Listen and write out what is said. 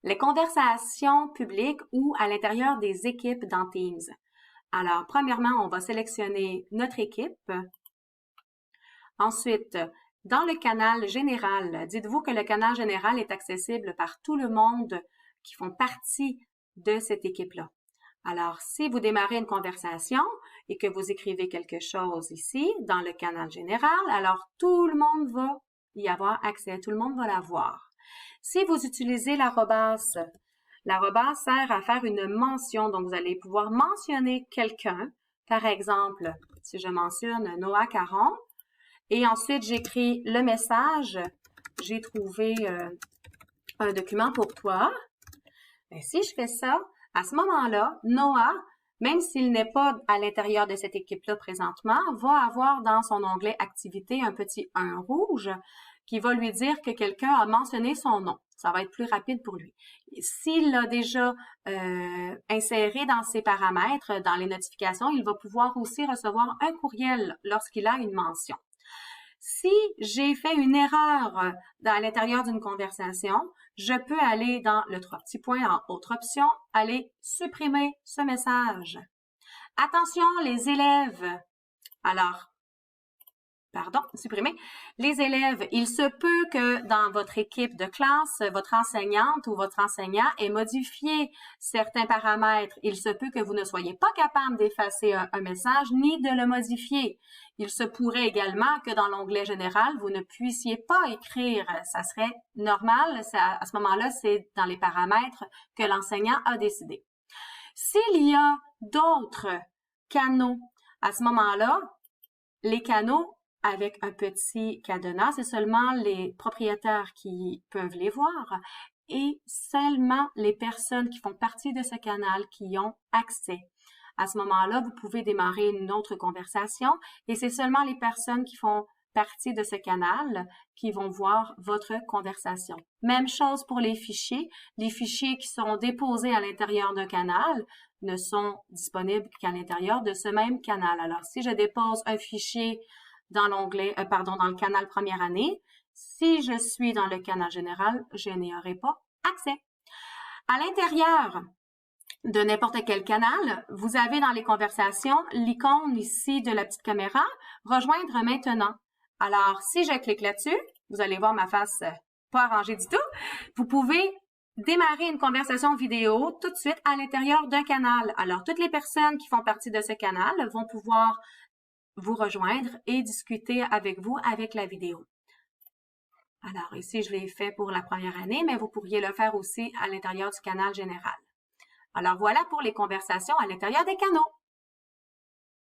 Les conversations publiques ou à l'intérieur des équipes dans Teams. Alors, premièrement, on va sélectionner notre équipe. Ensuite, dans le canal général, dites-vous que le canal général est accessible par tout le monde qui font partie de cette équipe-là. Alors, si vous démarrez une conversation et que vous écrivez quelque chose ici, dans le canal général, alors tout le monde va y avoir accès, tout le monde va la voir. Si vous utilisez l'arobase sert à faire une mention, donc vous allez pouvoir mentionner quelqu'un. Par exemple, si je mentionne Noah Caron, et ensuite j'écris le message, j'ai trouvé un document pour toi. Bien, si je fais ça, à ce moment-là, Noah, même s'il n'est pas à l'intérieur de cette équipe-là présentement, va avoir dans son onglet Activité un petit 1 rouge qui va lui dire que quelqu'un a mentionné son nom. Ça va être plus rapide pour lui. S'il l'a déjà inséré dans ses paramètres, dans les notifications, il va pouvoir aussi recevoir un courriel lorsqu'il a une mention. Si j'ai fait une erreur à l'intérieur d'une conversation, je peux aller dans le 3 petits points en autre option, aller supprimer ce message. Attention les élèves. Alors, supprimer. Les élèves, il se peut que dans votre équipe de classe, votre enseignante ou votre enseignant ait modifié certains paramètres. Il se peut que vous ne soyez pas capable d'effacer un message ni de le modifier. Il se pourrait également que dans l'onglet général, vous ne puissiez pas écrire. Ça serait normal. À ce moment-là, c'est dans les paramètres que l'enseignant a décidé. S'il y a d'autres canaux, à ce moment-là, les canaux avec un petit cadenas, c'est seulement les propriétaires qui peuvent les voir et seulement les personnes qui font partie de ce canal qui y ont accès. À ce moment-là, vous pouvez démarrer une autre conversation et c'est seulement les personnes qui font partie de ce canal qui vont voir votre conversation. Même chose pour les fichiers. Les fichiers qui sont déposés à l'intérieur d'un canal ne sont disponibles qu'à l'intérieur de ce même canal. Alors, si je dépose un fichier dans l'onglet, dans le canal première année, si je suis dans le canal général, je n'y aurai pas accès. À l'intérieur de n'importe quel canal, vous avez dans les conversations l'icône ici de la petite caméra « Rejoindre maintenant ». Alors, si je clique là-dessus, vous allez voir ma face pas arrangée du tout. Vous pouvez démarrer une conversation vidéo tout de suite à l'intérieur d'un canal. Alors, toutes les personnes qui font partie de ce canal vont pouvoir vous rejoindre et discuter avec vous avec la vidéo. Alors, ici, je l'ai fait pour la première année, mais vous pourriez le faire aussi à l'intérieur du canal général. Alors, voilà pour les conversations à l'intérieur des canaux.